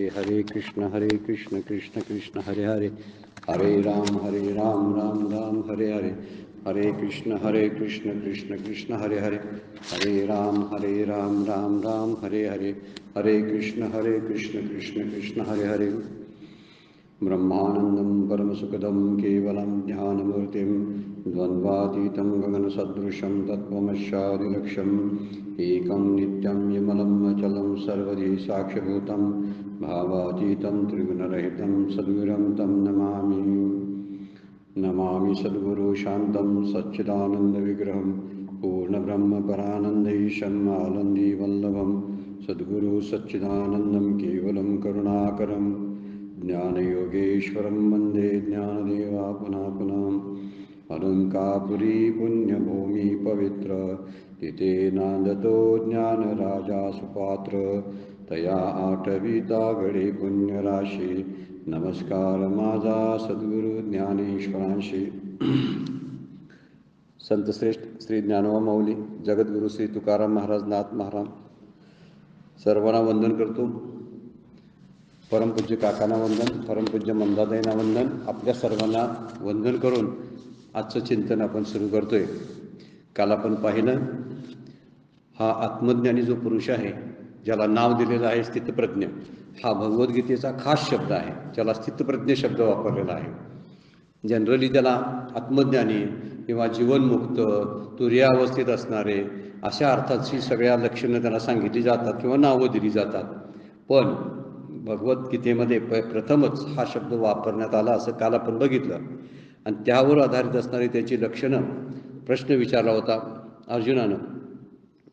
हरे कृष्ण कृष्ण कृष्ण हरे हरे, हरे राम राम राम हरे हरे, हरे कृष्ण कृष्ण कृष्ण हरे हरे, हरे राम राम राम हरे हरे, हरे कृष्ण कृष्ण कृष्ण हरे हरे। ब्रह्मानंदं परमसुखदं केवलं ज्ञानमूर्तिं द्वन्द्वातीतं गगनसदृशं तत्त्वमस्यादिलक्ष्यम् एकं नित्यं विमलं अचलं सर्वधी साक्षिभूतं भावातीतं त्रिगुणरहितं सद्गुरुं तं नमामि। नमामि सद्गुरु शान्तं सच्चिदानन्दविग्रहं पूर्णब्रह्मपरानन्दैशम् आनन्दीवल्लभं सद्गुरु सच्चिदानन्दं केवलं करुणाकरं ज्ञानयोगेश्वरं वन्दे ज्ञानदेवा पुनः पुनः। अलंकापुरी पुण्यभूमि पवित्र तिथे नांदतो ज्ञानराजा सुपात्र, तया आठविता गडे पुण्यराशी नमस्कार माझा सद्गुरु ज्ञानेश्वरांशी। संतश्रेष्ठ श्री ज्ञानोबा माऊली, जगद्गुरु श्री तुकाराम महाराज नाथ महाराज सर्वांना वंदन करतो। परमपूज्य काकांना वंदन, परमपूज्य मंदाताईंना वंदन, आपल्या सर्वांना वंदन करून आजचं चिंतन आपण सुरू करतोय। काल आपण पाहिलं, हा आत्मज्ञानी जो पुरुष आहे ज्याला नाव दिलेलं आहे स्थितप्रज्ञ, हा भगवद्गीतेचा खास शब्द आहे, ज्याला स्थितप्रज्ञ शब्द वापरलेला आहे। जनरली त्याला आत्मज्ञानी किंवा जीवनमुक्त, तुर्य अवस्थेत असणारे अशा अर्थाची सगळ्या लक्षणं त्याला सांगितली जातात किंवा नावं दिली जातात। पण भगवद्गीतेमध्ये प्रथमच हा शब्द वापरण्यात आला असं काल आपण बघितलं, आणि त्यावर आधारित असणारी त्याची लक्षणं प्रश्न विचारला होता अर्जुनानं।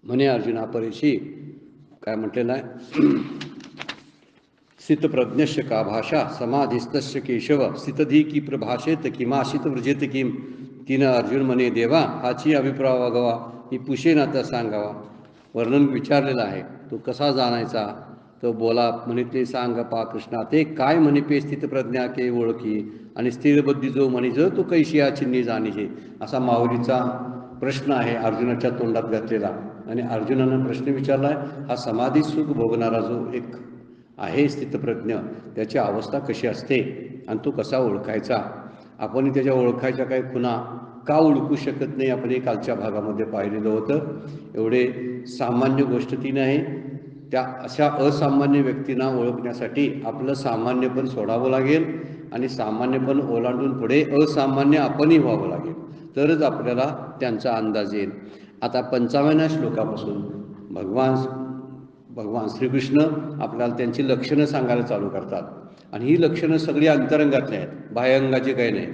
म्हणे अर्जुना परीक्षी काय म्हटलेलं आहे, स्थितप्रज्ञस्य का भाषा समाधिस्तस्य केशव स्थितधी की प्रभाषेत किमाशित व्रजेत किम। तिनं अर्जुन म्हणे देवा हाची अभिप्राय वागावा, मी पुशेन आता सांगावा। वर्णन विचारलेलं आहे, तो कसा जाणायचा तो बोला म्हणे ते सांग पा कृष्णा। ते काय म्हणे पे स्थितप्रज्ञा के ओळखी, आणि स्थिरबुद्धी जो म्हणे जो तो कैशिया चिन्ही जाणीजे, असा माऊलीचा प्रश्न आहे अर्जुनाच्या तोंडात घातलेला। आणि अर्जुनानं प्रश्न विचारला आहे, हा समाधी सुख भोगणारा जो एक आहे स्थितप्रज्ञ, त्याची अवस्था कशी असते आणि तो कसा ओळखायचा। आपण त्याच्या ओळखायच्या काही खुणा का ओळखू शकत नाही, आपण हे कालच्या भागामध्ये पाहिलेलं होतं। एवढे सामान्य गोष्ट ती नाही, त्या अशा असामान्य व्यक्तींना ओळखण्यासाठी आपलं सामान्यपण सोडावं लागेल आणि सामान्यपण ओलांडून पुढे असामान्य आपणही व्हावं लागेल, तरच आपल्याला त्यांचा अंदाज येईल। आता 55व्या श्लोकापासून भगवान श्रीकृष्ण आपल्याला त्यांची लक्षणं सांगायला चालू करतात, आणि ही लक्षणं सगळी अंतरंगातली आहेत, बाह्यंगाची काही नाही,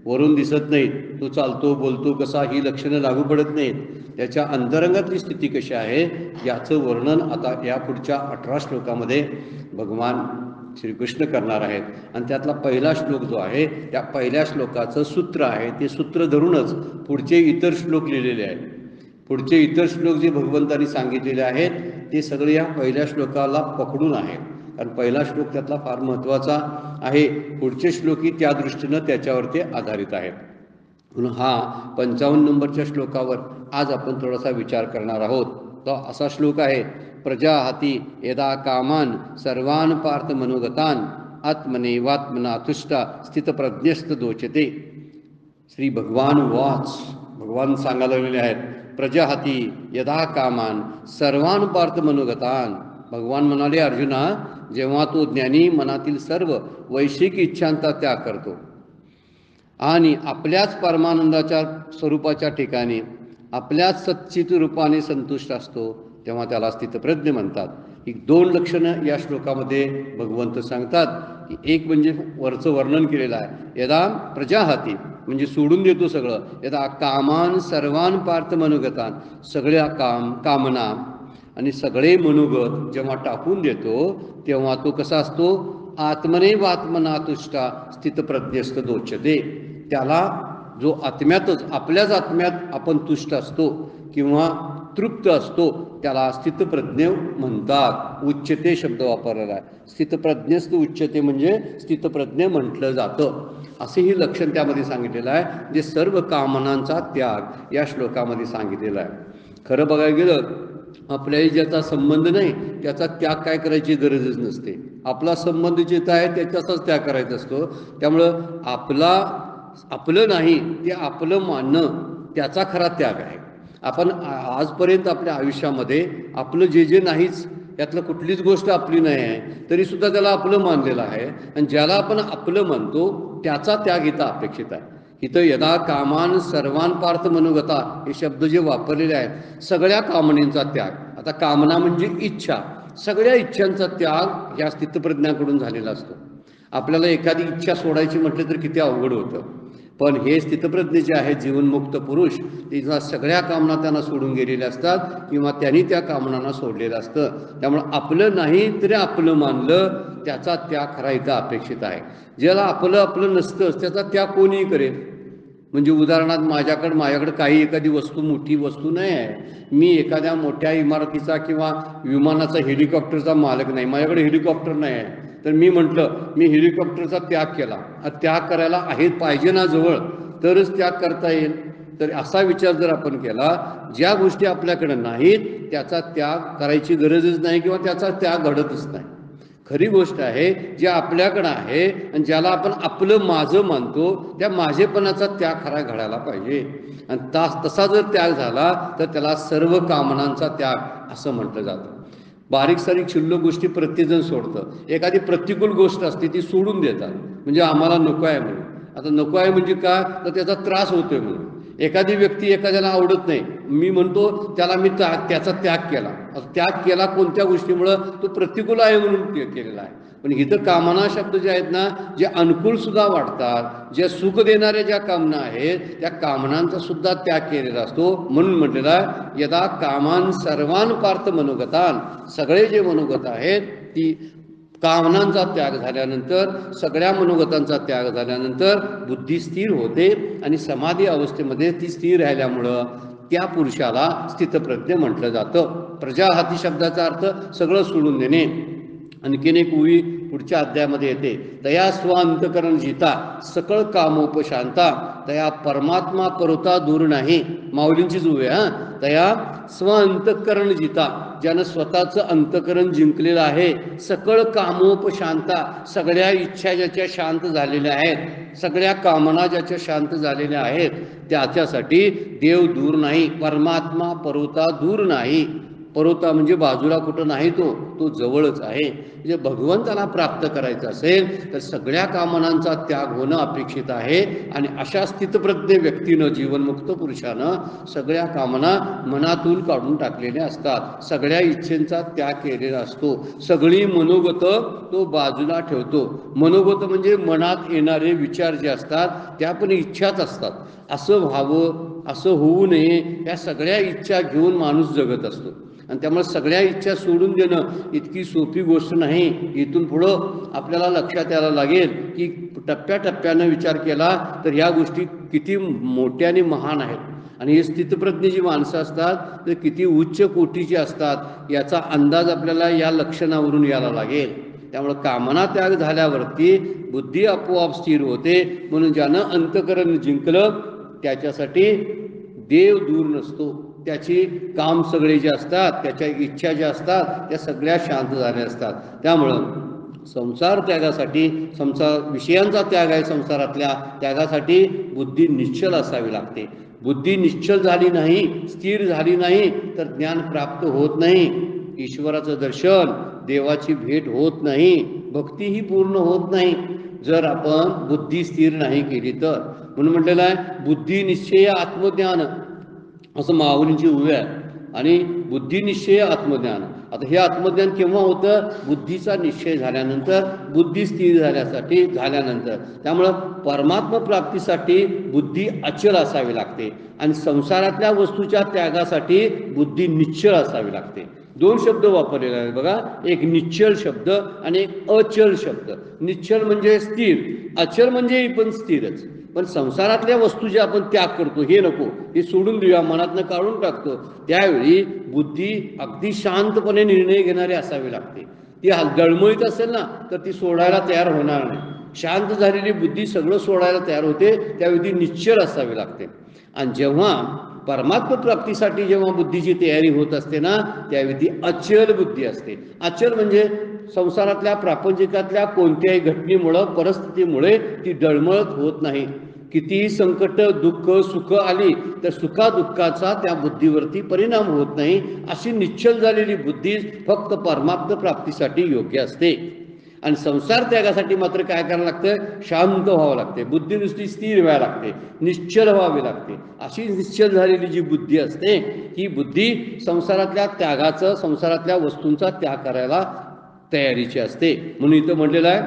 वरून दिसत नाहीत। तो चालतो बोलतो कसा ही लक्षणं लागू पडत नाहीत, त्याच्या अंतरंगातली स्थिती कशी आहे याचं वर्णन आता या पुढच्या 18 श्लोकामध्ये भगवान श्रीकृष्ण करणार आहेत। आणि त्यातला पहिला श्लोक जो आहे त्या पहिल्या श्लोकाचं सूत्र आहे, ते सूत्र धरूनच पुढचे इतर श्लोक लिहिलेले आहेत। पुढचे इतर श्लोक जे भगवंतांनी सांगितलेले आहेत ते सगळे या पहिल्या श्लोकाला पकडून आहेत, कारण पहिला श्लोक त्यातला फार महत्त्वाचा आहे। पुढचे श्लोकही त्या दृष्टीनं त्याच्यावरती आधारित आहेत। म्हणून हा 55 नंबरच्या श्लोकावर आज आपण थोडासा विचार करणार आहोत। तो असा श्लोक आहे, प्रजा हाती यदा कामान सर्वान पार्थ मनोगतान आत्मनेवात्मना तुष्टा स्थितप्रज्ञस्त दोचते। श्री भगवान वाच, भगवान सांगायला लागलेले आहेत, प्रजा हाती यदा कामान सर्वान पार्थ मनोगतान। भगवान म्हणाले अर्जुना, जेव्हा तो ज्ञानी मनातील सर्व वैश्विक इच्छांचा त्याग करतो आणि आपल्याच परमानंदाच्या स्वरूपाच्या ठिकाणी आपल्याच सच्चित रूपाने संतुष्ट असतो, तेव्हा त्याला स्थितप्रज्ञ म्हणतात। ही दोन लक्षणं या श्लोकामध्ये भगवंत सांगतात, की एक म्हणजे वरचं वर्णन केलेलं आहे, यदा प्रजाहाती म्हणजे सोडून देतो सगळं, यदा कामान सर्वान पार्थ मनोगतान, सगळ्या कामना आणि सगळे मनोगत जेव्हा टाकून देतो तेव्हा तो कसा असतो, आत्मनेवात्मना तुष्टा स्थितप्रज्ञस्त दोचते। त्याला जो आत्म्यातच आपल्याच आत्म्यात आपण तुष्ट असतो किंवा तृप्त असतो त्याला स्थितप्रज्ञ म्हणतात। उच्चते शब्द वापरलेला आहे, स्थितप्रज्ञस्त उच्चते म्हणजे स्थितप्रज्ञ म्हटलं जातं, असे ही लक्षण त्यामध्ये सांगितलेलं आहे, जे सर्व कामनांचा त्याग या श्लोकामध्ये सांगितलेला आहे। खरं बघायला गेलं आपल्याही ज्याचा संबंध नाही त्याचा त्याग काय करायची गरजच नसते. आपला संबंध जिथं आहे त्याच्याचाच त्याग करायचा असतो. त्यामुळं आपलं नाही ते आपलं मानणं त्याचा खरा त्याग आहे. आपण आजपर्यंत आपल्या आयुष्यामध्ये आपलं जे नाहीच, यातलं कुठलीच गोष्ट आपली नाही आहे तरीसुद्धा त्याला आपलं मानलेलं आहे. आणि ज्याला आपण आपलं मानतो त्याचा त्याग इथं अपेक्षित आहे. इथं यदा कामान सर्वान पार्थ मनोगता हे शब्द जे वापरलेले आहेत, सगळ्या कामनेचा त्याग. आता कामना म्हणजे इच्छा, सगळ्या इच्छांचा त्याग या स्थितप्रज्ञाकडून झालेला असतो. आपल्याला एखादी इच्छा सोडायची म्हटलं तर किती अवघड होतं, पण हे स्थितप्रज्ञ जे आहेत जीवनमुक्त पुरुष, तिचा सगळ्या कामना त्यांना सोडून गेलेल्या असतात किंवा त्यांनी त्या कामनांना सोडलेलं असतं. त्यामुळं आपलं नाही तरी आपलं मानलं त्याचा त्याग खरा इथं अपेक्षित आहे. ज्याला आपलं नसतंच त्याचा त्याग कोणीही करेल. म्हणजे उदाहरणार्थ माझ्याकडं काही एखादी वस्तू, मोठी वस्तू नाही आहे, मी एखाद्या मोठ्या इमारतीचा किंवा विमानाचा, हेलिकॉप्टरचा मालक नाही, माझ्याकडे हेलिकॉप्टर नाही आहे, तर मी म्हटलं मी हेलिकॉप्टरचा त्याग केला, त्याग करायला आहे पाहिजे ना जवळ तरच त्याग करता येईल. तर असा विचार जर आपण केला, ज्या गोष्टी आपल्याकडे नाहीत त्याचा त्याग करायची गरजच नाही किंवा त्याचा त्याग घडतच नाही. खरी गोष्ट आहे जे आपल्याकडं आहे आणि ज्याला आपण आपलं माझं मानतो त्या माझेपणाचा त्याग खरा घडायला पाहिजे. आणि तसा जर त्याग झाला तर त्याला सर्व कामनांचा त्याग असं म्हटलं जातं. बारीक सारीक क्षुल्लक गोष्टी प्रत्येकजण सोडतं. एखादी प्रतिकूल गोष्ट असते ती सोडून देतात, म्हणजे आम्हाला नको आहे म्हणून. आता नको आहे म्हणजे का, तर त्याचा त्रास होतोय म्हणून. एखादी व्यक्ती एखाद्याला आवडत नाही, मी म्हणतो त्याला मी त्याचा त्याग केला. त्याग केला कोणत्या गोष्टीमुळं, तो प्रतिकूल आहे म्हणून केलेला आहे. पण इथं कामना शब्द जे आहेत ना, जे अनुकूल सुद्धा वाटतात, जे सुख देणाऱ्या ज्या कामना आहेत त्या कामनांचा सुद्धा त्याग केलेला असतो. म्हणून म्हटलेला यदा कामान सर्वान पार्थ मनोगतान, सगळे जे मनोगत आहेत ती कामनांचा त्याग झाल्यानंतर, सगळ्या मनोगतांचा त्याग झाल्यानंतर बुद्धी स्थिर होते आणि समाधी अवस्थेमध्ये ती स्थिर राहिल्यामुळं त्या पुरुषाला स्थितप्रज्ञ म्हटलं जातं. प्रजाहाती शब्दाचा अर्थ सगळं सोडून देणे. आणखीन एक ओवी पुढच्या अध्यायामध्ये येते, तया स्वअंतकरण जिता सकळ कामोपशांता, तया परमात्मा परोता दूर नाही. माऊलींचीच ओवी आहे. तया स्वअंतकरण जिता, ज्यानं स्वतःचं अंतकरण जिंकलेलं आहे, सकळ कामोपशांता, सगळ्या इच्छा ज्याच्या शांत झालेल्या आहेत, सगळ्या कामना ज्याच्या शांत झालेल्या आहेत, त्याच्यासाठी देव दूर नाही, परमात्मा परोता दूर नाही. परोता म्हणजे बाजूला कुठं नाही, तो जवळच आहे. म्हणजे भगवंताला प्राप्त करायचं असेल तर सगळ्या कामनांचा त्याग होणं अपेक्षित आहे. आणि अशा स्थितप्रज्ञ व्यक्तीनं, जीवनमुक्त पुरुषानं सगळ्या कामना मनातून काढून टाकलेल्या असतात, सगळ्या इच्छेंचा त्याग केलेला असतो. सगळी मनोगत तो बाजूला ठेवतो. मनोगत म्हणजे मनात येणारे विचार जे असतात त्या पण इच्छाच असतात. असं व्हावं, असं होऊ नये, या सगळ्या इच्छा घेऊन माणूस जगत असतो. आणि त्यामुळे सगळ्या इच्छा सोडून देणं इतकी सोपी गोष्ट नाही. इथून पुढं आपल्याला लक्षात यायला लागेल की टप्प्याटप्प्यानं विचार केला तर ह्या गोष्टी किती मोठ्या आणि महान आहेत. आणि हे स्थितप्रज्ञ जी माणसं असतात ते किती उच्च कोटीची असतात याचा अंदाज आपल्याला या लक्षणावरून यायला लागेल. त्यामुळं कामना त्याग झाल्यावरती बुद्धी आपोआप स्थिर होते. म्हणून ज्यानं अंतकरण जिंकलं त्याच्यासाठी देव दूर नसतो. त्याची काम सगळे जे असतात, त्याच्या इच्छा ज्या असतात त्या सगळ्या शांत झाल्या असतात. त्यामुळं संसार त्यागासाठी, विषयांचा त्याग आहे, संसारातल्या त्यागासाठी बुद्धी निश्चल असावी लागते. बुद्धी निश्चल झाली नाही, स्थिर झाली नाही तर ज्ञान प्राप्त होत नाही, ईश्वराचं दर्शन, देवाची भेट होत नाही, भक्तीही पूर्ण होत नाही जर आपण बुद्धी स्थिर नाही केली तर. म्हणून म्हटलेलं आहे बुद्धी निश्चय आत्मज्ञान, असं माऊलींची ओवी आहे. आणि बुद्धिनिश्चय आत्मज्ञान, आता हे आत्मज्ञान केव्हा होतं, बुद्धीचा निश्चय झाल्यानंतर, बुद्धी स्थिर झाल्यानंतर. त्यामुळं परमात्मा प्राप्तीसाठी बुद्धी अचल असावी लागते आणि संसारातल्या वस्तूच्या त्यागासाठी बुद्धी निश्चळ असावी लागते. दोन शब्द वापरलेले आहेत बघा, एक निश्चल शब्द आणि एक अचल शब्द. निश्चल म्हणजे स्थिर, अचल म्हणजे पण स्थिरच. पण संसारातल्या वस्तू ज्या आपण त्याग करतो, हे नको, हे सोडून देऊया, मनातनं काढून टाकतो, त्यावेळी बुद्धी अगदी शांतपणे निर्णय घेणारी असावी लागते. ती दळमळीत असेल ना तर ती सोडायला तयार होणार नाही. शांत झालेली बुद्धी सगळं सोडायला तयार होते, त्यावेळी ती निश्चल असावी लागते. आणि जेव्हा परमात्म प्राप्तीसाठी जेव्हा बुद्धीची तयारी होत असते ना, त्यावेळी ती अचल बुद्धी असते. अचल म्हणजे संसारातल्या प्रापंचिकातल्या कोणत्याही घटनेमुळं परिस्थितीमुळे ती डळमळत होत नाही. कितीही संकट दुःख सुख आली तर सुखादुःखाचा त्या बुद्धीवरती परिणाम होत नाही. अशी निश्चल झालेली बुद्धी फक्त परमात्म प्राप्तीसाठी योग्य असते. आणि संसार त्यागासाठी मात्र काय करायला लागतं? शांत व्हावं लागते. बुद्धी नुसती स्थिर व्हायला लागते, निश्चल व्हावी लागते. अशी निश्चल झालेली जी बुद्धी असते ही बुद्धी संसारातल्या त्यागाचं, संसारातल्या वस्तूंचा त्याग करायला तयारीची असते. म्हणून इथं म्हटलेलं आहे,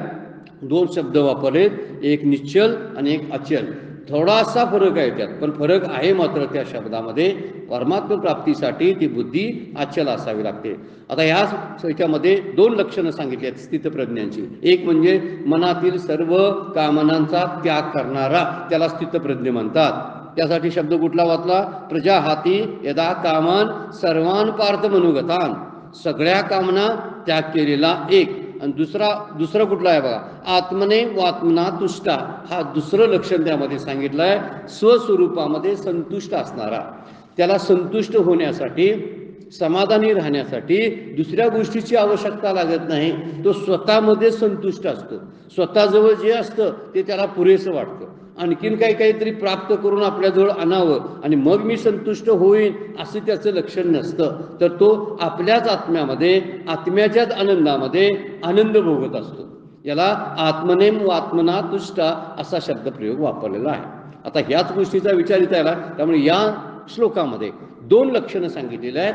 दोन शब्द वापरलेत, एक निश्चल आणि एक अचल. थोडासा फरक आहे त्यात, पण फरक आहे मात्र त्या शब्दामध्ये. परमात्म प्राप्तीसाठी ती बुद्धी अचल असावी लागते. आता ह्याच्यामध्ये दोन लक्षणं सांगितली आहेत स्थितप्रज्ञांची. एक म्हणजे मनातील सर्व कामनांचा त्याग करणारा, त्याला स्थितप्रज्ञ म्हणतात. त्यासाठी शब्द कुठला वाचला? प्रजा हाती यदा कामान सर्वान पार्थ मनोगतान. सगळ्या कामना त्याग केलेला एक. आणि दुसरं कुठला आहे बघा? आत्मने वात्मना तुष्टा. हा दुसरं लक्षण त्यामध्ये सांगितलं आहे. स्वस्वरूपामध्ये संतुष्ट असणारा. त्याला संतुष्ट होण्यासाठी, समाधानी राहण्यासाठी दुसऱ्या गोष्टीची आवश्यकता लागत नाही. तो स्वतःमध्ये संतुष्ट असतो. स्वतःजवळ जे असतं ते त्याला पुरेसं वाटतं. आणखीन काहीतरी प्राप्त करून आपल्याजवळ आणावं आणि मग मी संतुष्ट होईन असं त्याचं लक्षण नसतं. तर तो आपल्याच आत्म्यामध्ये, आत्म्याच्याच आनंदामध्ये आनंद भोगत असतो. याला आत्मनेम वात्मना तुष्टा असा शब्दप्रयोग वापरलेला आहे. आता ह्याच गोष्टीचा विचार इथं आला. त्यामुळे या श्लोकामध्ये दोन लक्षणं सांगितलेली आहेत.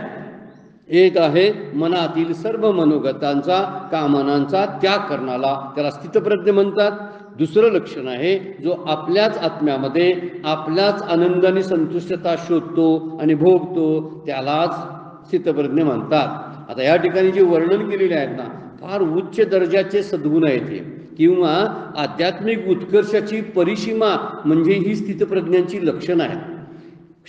एक आहे मनातील सर्व मनोगतांचा, कामनांचा त्याग करणारा, त्याला स्थितप्रज्ञ म्हणतात. दुसरं लक्षण आहे जो आपल्याच आत्म्यामध्ये आपल्याच आनंद आणि संतुष्टता शोधतो आणि भोगतो, त्यालाच स्थितप्रज्ञ म्हणतात. आता या ठिकाणी जे वर्णन केलेले आहेत ना, फार उच्च दर्जाचे सद्गुण आहेत हे, किंवा आध्यात्मिक उत्कर्षाची परिसीमा म्हणजे ही स्थितप्रज्ञांची लक्षण आहेत.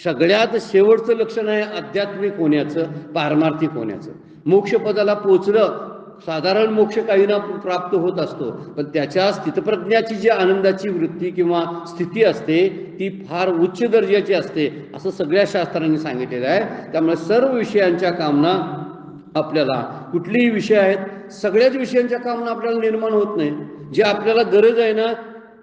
सगळ्यात शेवटचं लक्षण आहे आध्यात्मिक होण्याचं, पारमार्थिक होण्याचं. मोक्षपदाला पोचलं, साधारण मोक्ष काहींना प्राप्त होत असतो, पण त्याच्या स्थितप्रज्ञाची जी आनंदाची वृत्ती किंवा स्थिती असते ती फार उच्च दर्जाची असते असं सगळ्या शास्त्रांनी सांगितलेलं आहे. त्यामुळे सर्व विषयांच्या कामना आपल्याला, कुठलेही विषय आहेत सगळ्याच विषयांच्या कामना आपल्याला निर्माण होत नाही. जे आपल्याला गरज आहे ना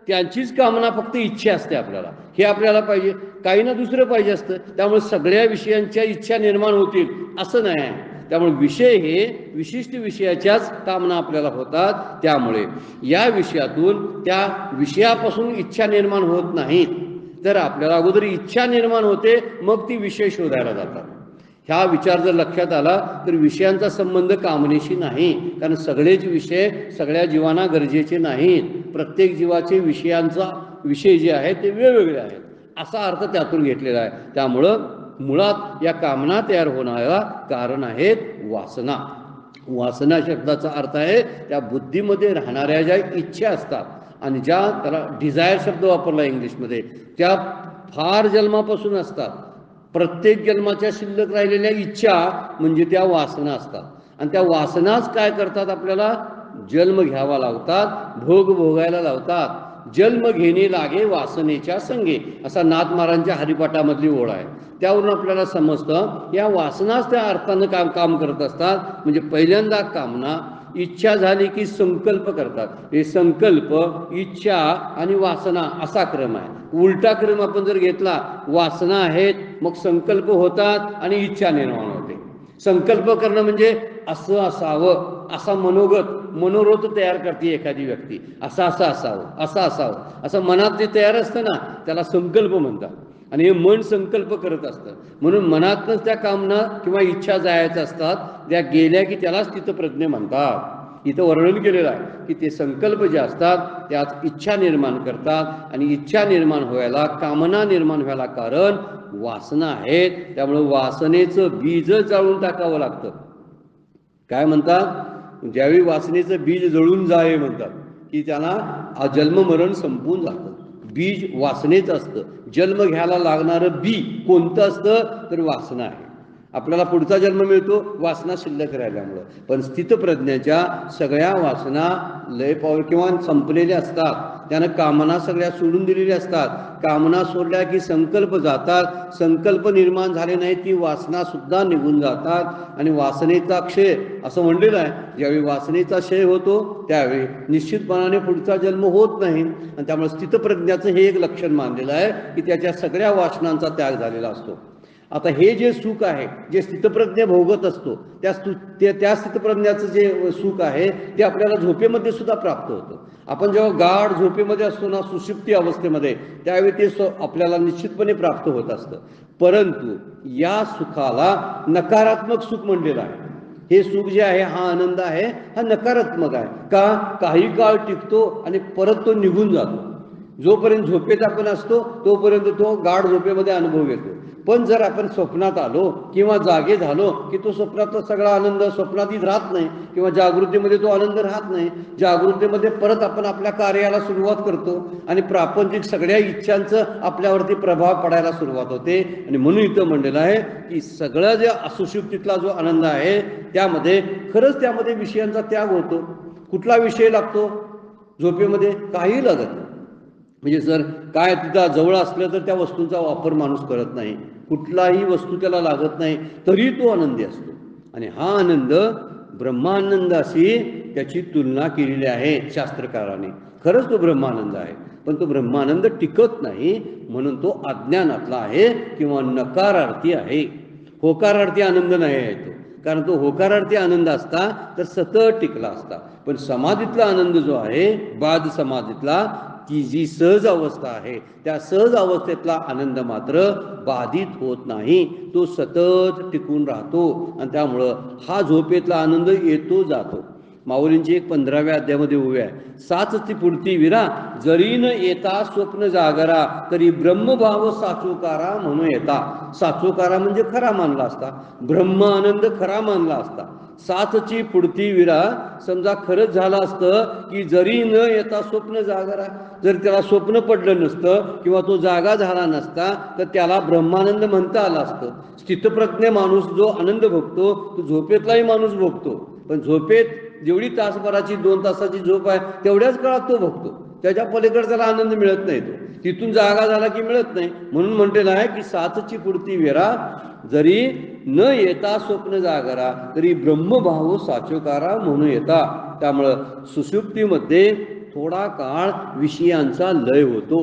त्यांचीच कामना, फक्त इच्छा असते आपल्याला, हे आपल्याला पाहिजे, काहींना दुसरं पाहिजे असतं. त्यामुळे सगळ्या विषयांच्या इच्छा निर्माण होतील असं नाही. त्यामुळे विषय हे विशिष्ट विषयाच्याच कामना आपल्याला होतात. त्यामुळे या विषयातून, त्या विषयापासून इच्छा निर्माण होत नाहीत, तर आपल्याला अगोदर इच्छा निर्माण होते, मग ती विषय शोधायला जातात. ह्या विचार जर लक्षात आला तर विषयांचा संबंध कामनेशी नाही, कारण सगळेच विषय सगळ्या जीवांना गरजेचे नाहीत. प्रत्येक जीवाचे विषय जे आहेत ते वेगवेगळे आहेत असा अर्थ त्यातून घेतलेला आहे. त्यामुळं मुळात या कामना तयार होण्याला कारण आहेत वासना. वासना शब्दाचा अर्थ आहे त्या बुद्धीमध्ये राहणाऱ्या ज्या इच्छा असतात, आणि ज्या, त्याला डिझायर शब्द वापरला इंग्लिशमध्ये, त्या फार जन्मापासून असतात. प्रत्येक जन्माच्या शिल्लक राहिलेल्या इच्छा म्हणजे त्या वासना असतात. आणि त्या वासनाच काय करतात? आपल्याला जन्म घ्यावा लावतात, भोग भोगायला लावतात. जन्म घेणे लागे वासनेच्या संगे, असा नाथ महाराजांच्या हरिपाठामधली ओळ आहे. त्यावरून आपल्याला समजतं या वासनाच त्या अर्थानं काम करत असतात. म्हणजे पहिल्यांदा कामना, इच्छा झाली की संकल्प करतात. हे संकल्प, इच्छा आणि वासना असा क्रम आहे. उलटा क्रम आपण जर घेतला, वासना आहेत, मग संकल्प होतात आणि इच्छा निर्माण होते. संकल्प करणं म्हणजे असं असावं, असा मनोरथ तयार करते एखादी व्यक्ती. असं असावं, असं असावं, असं मनात जे तयार असतं ना त्याला संकल्प म्हणतात. आणि हे मन संकल्प करत असतं. म्हणून मनातच त्या कामना किंवा इच्छा जायच्या असतात, त्या गेल्या की त्याला स्थितप्रज्ञ म्हणतात. इथं वर्णन केलेलं आहे की ते संकल्प जे असतात त्यात इच्छा निर्माण करतात, आणि इच्छा निर्माण व्हायला, कामना निर्माण व्हायला कारण वासना आहेत. त्यामुळे वासनेचं बीज जाळून टाकावं लागतं. काय म्हणतात? ज्यावेळी वासनेचं बीज जळून जावे म्हणतात की त्याला जन्ममरण संपून जातं. बीज वासनेचं असतं. जन्म घ्यायला लागणारं बी कोणतं असतं? तर वासना आहे. आपल्याला पुढचा जन्म मिळतो वासना शिल्लक राहिल्यामुळं. पण स्थितप्रज्ञाच्या सगळ्या वासना लय पावर किंवा संपलेल्या असतात. त्यानं कामना सगळ्या सोडून दिलेल्या असतात. कामना सोडल्या की संकल्प जातात. संकल्प निर्माण झाले नाही की वासना सुद्धा निघून जातात आणि वासनेचा क्षय असं म्हणलेलं आहे. ज्यावेळी वासनेचा क्षय होतो त्यावेळी निश्चितपणाने पुढचा जन्म होत नाही. आणि त्यामुळे स्थितप्रज्ञाचं हे एक लक्षण मानलेलं आहे की त्याच्या सगळ्या वासनांचा त्याग झालेला असतो. आता हे जे सुख आहे जे स्थितप्रज्ञ भोगत असतो त्या स्थितप्रज्ञाचं जे सुख आहे ते आपल्याला झोपेमध्ये सुद्धा प्राप्त होतं. आपण जेव्हा गाढ झोपेमध्ये असतो ना सुषुप्ती अवस्थेमध्ये त्यावेळी ते आपल्याला निश्चितपणे प्राप्त होत असतं. परंतु या सुखाला नकारात्मक सुख म्हणलेलं आहे. हे सुख जे आहे हा आनंद आहे हा नकारात्मक आहे. का? काही काळ टिकतो आणि परत तो निघून जातो. जोपर्यंत झोपेत आपण असतो तोपर्यंत तो गाढ झोपेमध्ये अनुभव येतो. पण जर आपण स्वप्नात आलो किंवा जागे झालो की तो स्वप्नातला सगळा आनंद स्वप्नातीत राहत नाही किंवा जागृतीमध्ये तो आनंद राहत नाही. जागृतीमध्ये परत आपण आपल्या कार्याला सुरुवात करतो आणि प्रापंचिक सगळ्या इच्छांचं आपल्यावरती प्रभाव पडायला सुरुवात होते. आणि म्हणून इथं म्हणलेलं आहे की सगळं जे असुषुप्तीतला जो आनंद आहे त्यामध्ये खरंच त्यामध्ये विषयांचा त्याग होतो. कुठला विषय लागतो झोपेमध्ये? काही लागत नाही. म्हणजे जर काय तिथं जवळ असलं तर त्या वस्तूंचा वापर माणूस करत नाही. कुठलाही वस्तू त्याला लागत नाही तरी तो आनंदी असतो. आणि हा आनंद ब्रह्मानंदाशी त्याची तुलना केलेली आहे शास्त्रकाराने. खरंच तो ब्रह्मानंद आहे पण तो ब्रह्मानंद टिकत नाही म्हणून तो अज्ञानातला आहे किंवा नकारार्थी आहे. होकारार्थी आनंद नाही आहे तो. कारण तो होकारार्थी आनंद असता तर सतत टिकला असता. पण समाधीतला आनंद जो आहे बाद समाधीतला ती जी सहज अवस्था आहे त्या सहज अवस्थेतला आनंद मात्र बाधित होत नाही. तो सतत टिकून राहतो आणि त्यामुळं हा झोपेतला आनंद येतो जातो. माऊलींची एक 15व्या अध्यायामध्ये उभी आहे. साचची पुढती विरा जरी न येता स्वप्न जागरा तरी ब्रह्मभाव साचोकारा म्हणून येता. साचोकारा म्हणजे खरा मानला असता. ब्रह्म आनंद खरा मानला असता. साचची पुढती विरा समजा खरंच झालं असतं की जरी न येता स्वप्न जागरा, जर त्याला स्वप्न पडलं नसतं किंवा तो जागा झाला नसता तर त्याला ब्रह्मानंद म्हणता आला असतं. स्थितप्रज्ञ माणूस जो आनंद भोगतो तो झोपेतलाही माणूस भोगतो. पण झोपेत जेवढी तासभराची 2 तासाची झोप आहे तेवढ्याच काळात तो भोगतो. त्याच्या पलीकडे त्याला आनंद मिळत नाही. तो तिथून जागा झाला की मिळत नाही. म्हणून म्हटलेलं आहे की साचची पुढती विरा जरी न येता स्वप्न जागरा तरी ब्रह्मभाव साचोकारा म्हणून येता. त्यामुळं सुषुप्तीमध्ये थोडा काळ विषयांचा लय होतो,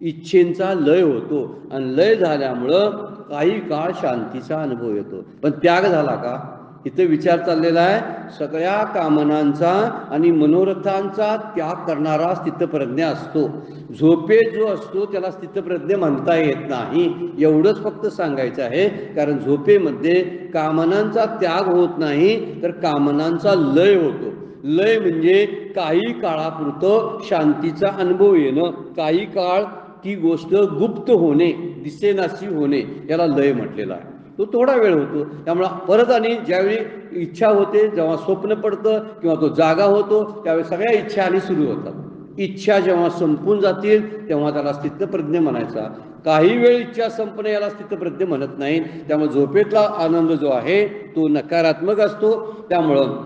इच्छेंचा लय होतो आणि लय झाल्यामुळं काही काळ शांतीचा अनुभव येतो. पण त्याग झाला का? इथं विचार चाललेला आहे. सगळ्या कामनांचा आणि मनोरथांचा त्याग करणारा स्थितप्रज्ञ असतो. झोपेत जो असतो त्याला स्थितप्रज्ञ म्हणता येत नाही. एवढंच फक्त सांगायचं आहे. कारण झोपेमध्ये कामनांचा त्याग होत नाही तर कामनांचा लय होतो. लय म्हणजे काही काळापुरतं शांतीचा अनुभव येणं, काही काळ ती गोष्ट गुप्त होणे, दिसेनाशी होणे, याला लय म्हटलेला आहे. तो थोडा वेळ होतो. त्यामुळे परत आणि ज्यावेळी इच्छा होते, जेव्हा स्वप्न पडतं किंवा तो जागा होतो त्यावेळी सगळ्या इच्छा आणि सुरू होतात. इच्छा जेव्हा संपून जातील तेव्हा त्याला स्थितप्रज्ञ म्हणायचा. काही वेळ इच्छा संपणे याला स्थितप्रज्ञ म्हणत नाही. त्यामुळे झोपेतला आनंद जो आहे तो नकारात्मक असतो. त्यामुळं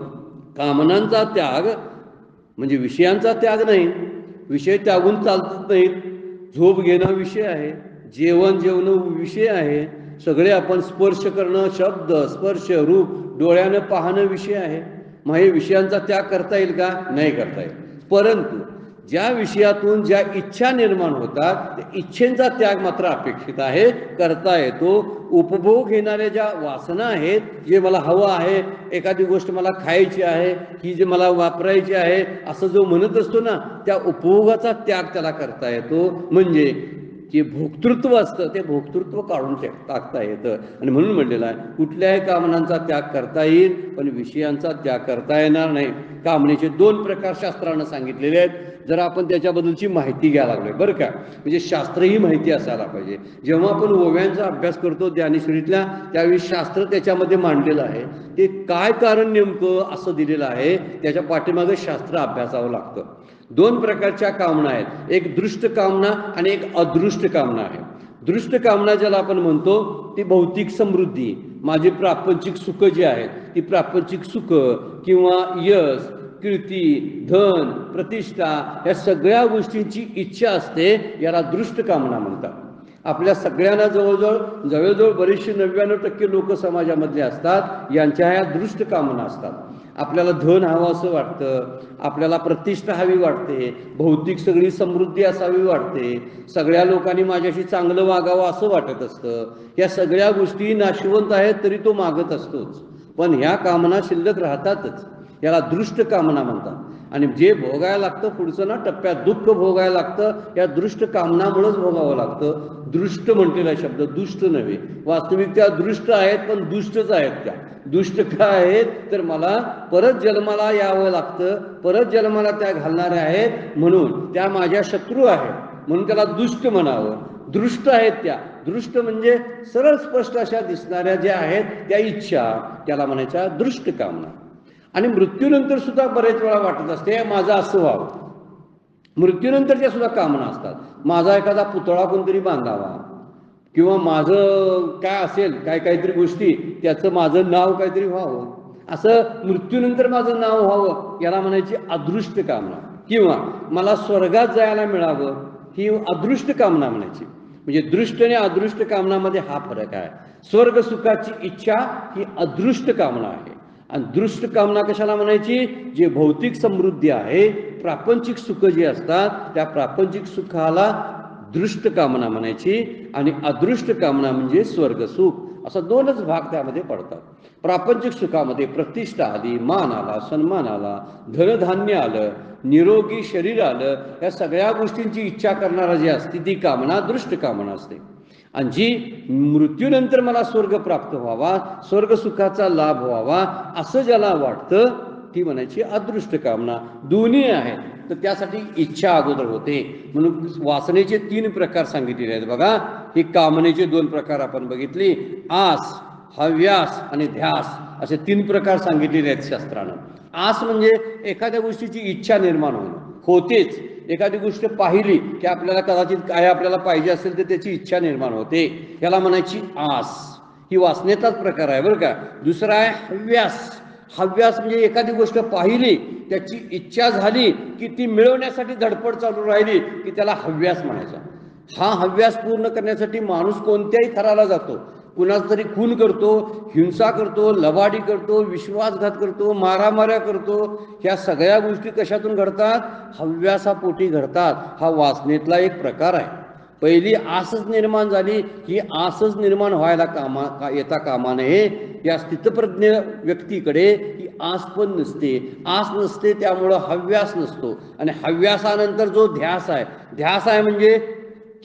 कामनांचा त्याग म्हणजे विषयांचा त्याग नाही. विषय त्यागून चालत नाहीत. झोप घेणं विषय आहे, जेवण जेवणं विषय आहे, सगळे आपण स्पर्श करणं, शब्द स्पर्श रूप डोळ्यानं पाहणं विषय आहे. मग हे विषयांचा त्याग करता येईल का? नाही करता येईल. परंतु ज्या विषयातून ज्या इच्छा निर्माण होतात त्या इच्छेंचा त्याग मात्र अपेक्षित आहे, करता येतो. उपभोग घेणाऱ्या ज्या वासना आहेत, जे मला हवं आहे, एखादी गोष्ट मला खायची आहे, ही जे मला वापरायची आहे असं जो म्हणत असतो ना, त्या उपभोगाचा त्याग त्याला करता येतो. म्हणजे जे भोक्तृत्व असतं ते भोक्तृत्व काढून टाकता येतं. आणि म्हणून म्हणलेलं आहे कुठल्याही कामनांचा त्याग करता येईल पण विषयांचा त्याग करता येणार नाही. कामनेचे 2 प्रकार शास्त्रानं सांगितलेले आहेत. जरा आपण त्याच्याबद्दलची माहिती घ्यायला लागलोय बरं का. म्हणजे शास्त्र ही माहिती असायला पाहिजे. जेव्हा आपण ओव्यांचा अभ्यास करतो ज्ञानेश्वरीतल्या त्यावेळी शास्त्र त्याच्यामध्ये मांडलेलं आहे. ते काय कारण नेमकं असं दिलेलं आहे त्याच्या पाठीमागे शास्त्र अभ्यासावं लागतं. 2 प्रकारच्या कामना आहेत. एक दृष्ट कामना आणि एक अदृष्ट कामना आहे. दृष्ट कामना ज्याला आपण म्हणतो ती भौतिक समृद्धी, माझी प्रापंचिक सुख जी आहेत ती प्रापंचिक सुख किंवा यश, कीर्ती, धन, प्रतिष्ठा या सगळ्या गोष्टींची इच्छा असते, याला दृष्ट कामना म्हणतात. आपल्या सगळ्यांना जवळजवळ बरेचसे 99% लोक समाजामधले असतात, यांच्या ह्या दृष्ट कामना असतात. आपल्याला धन हवं असं वाटतं, आपल्याला प्रतिष्ठा हवी वाटते, भौतिक सगळी समृद्धी असावी वाटते, सगळ्या लोकांनी माझ्याशी चांगलं वागावं असं वाटत असतं. या सगळ्या गोष्टी नाशवंत आहेत तरी तो मागत असतोच, पण ह्या कामना शिल्लक राहतातच. याला दृष्ट कामना म्हणतात. आणि जे भोगायला लागतं पुढचं ना टप्प्यात दुःख भोगायला लागतं, या दृष्ट कामनामुळेच भोगावं लागतं. दृष्ट म्हटलेला शब्द दुष्ट नव्हे, वास्तविक त्या दृष्ट आहेत पण दुष्टच आहेत. त्या दुष्ट काय आहेत तर मला परत जन्माला यावं लागतं, परत जन्माला त्या घालणाऱ्या आहेत, म्हणून त्या माझ्या शत्रू आहेत, म्हणून त्याला दुष्ट म्हणावं. दृष्ट आहेत त्या, दृष्ट म्हणजे सरळ स्पष्ट अशा दिसणाऱ्या ज्या आहेत त्या इच्छा, त्याला म्हणायच्या दृष्ट कामना. आणि मृत्यूनंतर सुद्धा बरेच वेळा वाटत असते माझं असं व्हावं. मृत्यूनंतरच्या सुद्धा कामना असतात. माझा एखादा पुतळा कोणतरी बांधावा, किंवा माझं काय असेल काहीतरी गोष्टी त्याचं माझं नाव काहीतरी व्हावं, असं मृत्यूनंतर माझं नाव व्हावं, याला म्हणायची अदृष्ट कामना. किंवा मला स्वर्गात जायला मिळावं, ही अदृष्ट कामना म्हणायची. म्हणजे दृष्ट आणि अदृष्ट कामनामध्ये हा फरक आहे. स्वर्ग सुखाची इच्छा ही अदृष्ट कामना आहे, आणि दृष्ट कामना कशाला म्हणायची? जे भौतिक समृद्धी आहे, प्रापंचिक सुख जे असतात त्या प्रापंचिक सुखाला दृष्ट कामना म्हणायची. आणि अदृष्ट कामना म्हणजे स्वर्ग सुख. असा दोनच भाग त्यामध्ये पडतात. प्रापंचिक सुखामध्ये प्रतिष्ठा आली, मान आला, सन्मान आला, धनधान्य आलं, निरोगी शरीर आलं, या सगळ्या गोष्टींची इच्छा करणारा जी असते ती कामना दृष्ट कामना असते. आणि जी मृत्यूनंतर मला स्वर्ग प्राप्त व्हावा, स्वर्ग सुखाचा लाभ व्हावा असं ज्याला वाटतं, ती म्हणायची अदृष्ट कामना. दोन्ही आहेत, तर त्यासाठी इच्छा अगोदर होते. म्हणून वासनेचे 3 प्रकार सांगितलेले आहेत बघा. ही कामनेचे 2 प्रकार आपण बघितली, आस, हव्यास आणि ध्यास, असे 3 प्रकार सांगितलेले आहेत शास्त्रानं. आस म्हणजे एखाद्या गोष्टीची इच्छा निर्माण होणं, होतेच. एखादी गोष्ट पाहिली की आपल्याला कदाचित काय आपल्याला पाहिजे असेल तर त्याची इच्छा निर्माण होते, याला म्हणायची आस. ही वासनेचाच प्रकार आहे बरं का. दुसरा आहे हव्यास. हव्यास म्हणजे एखादी गोष्ट पाहिली, त्याची इच्छा झाली की ती मिळवण्यासाठी धडपड चालू राहिली की त्याला हव्यास म्हणायचा. हा हव्यास पूर्ण करण्यासाठी माणूस कोणत्याही थराला जातो. कुणाचा तरी खून करतो, हिंसा करतो, लबाडी करतो, विश्वासघात करतो, मारामाऱ्या करतो. ह्या सगळ्या गोष्टी कशातून घडतात? हव्यासापोटी घडतात. हा वासनेतला एक प्रकार आहे. पहिली आसच निर्माण झाली, ही आसच निर्माण व्हायला येता कामा नये. या स्थितप्रज्ञ व्यक्तीकडे ही आस पण नसते. आस नसते त्यामुळं हव्यास नसतो. आणि हव्यासानंतर जो ध्यास आहे, ध्यास आहे म्हणजे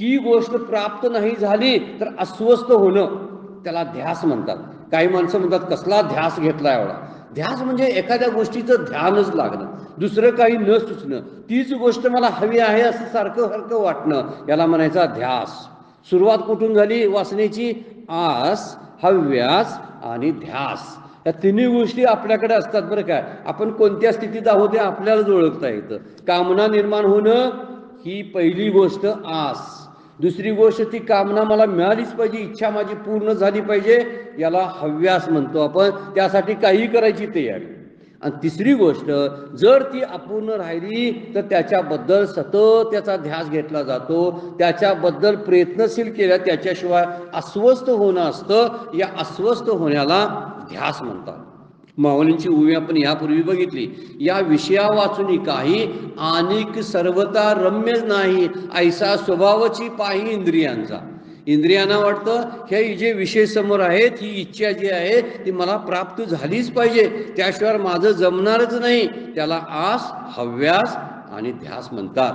ती गोष्ट प्राप्त नाही झाली तर अस्वस्थ होणं, त्याला ध्यास म्हणतात. काही माणसं म्हणतात कसला ध्यास घेतला एवढा. ध्यास म्हणजे एखाद्या गोष्टीचं ध्यानच लागणं, दुसरं काही न सुचणं, तीच गोष्ट मला हवी आहे असं सारखं सारखं वाटणं, याला म्हणायचा ध्यास. सुरुवात कुठून झाली वासनेची? आस, हव्यास आणि ध्यास. या तिन्ही गोष्टी आपल्याकडे असतात बरं काय. आपण कोणत्या स्थितीत आहोत हे आपल्यालाच ओळखता येतं. कामना निर्माण होणं ही पहिली गोष्ट आस. दुसरी गोष्ट ती कामना मला मिळालीच पाहिजे, इच्छा माझी पूर्ण झाली पाहिजे, याला हव्यास म्हणतो आपण. त्यासाठी काही करायची तयारी. आणि तिसरी गोष्ट जर ती अपूर्ण राहिली तर त्याच्याबद्दल सतत त्याचा ध्यास घेतला जातो, त्याच्याबद्दल प्रयत्नशील केल्या, त्याच्याशिवाय अस्वस्थ होणं असतं. या अस्वस्थ होण्याला ध्यास म्हणतात. माऊलींची उवी आपण यापूर्वी बघितली. या विषया वाचून काही अनेक सर्वता रम्य नाही, ऐसा स्वभावाची पाही इंद्रियांचा. इंद्रियांना वाटतं हे जे विषय समोर आहेत, ही इच्छा जी आहे ती मला प्राप्त झालीच पाहिजे, त्याशिवाय माझं जमणारच नाही. त्याला आस, हव्यास आणि ध्यास म्हणतात.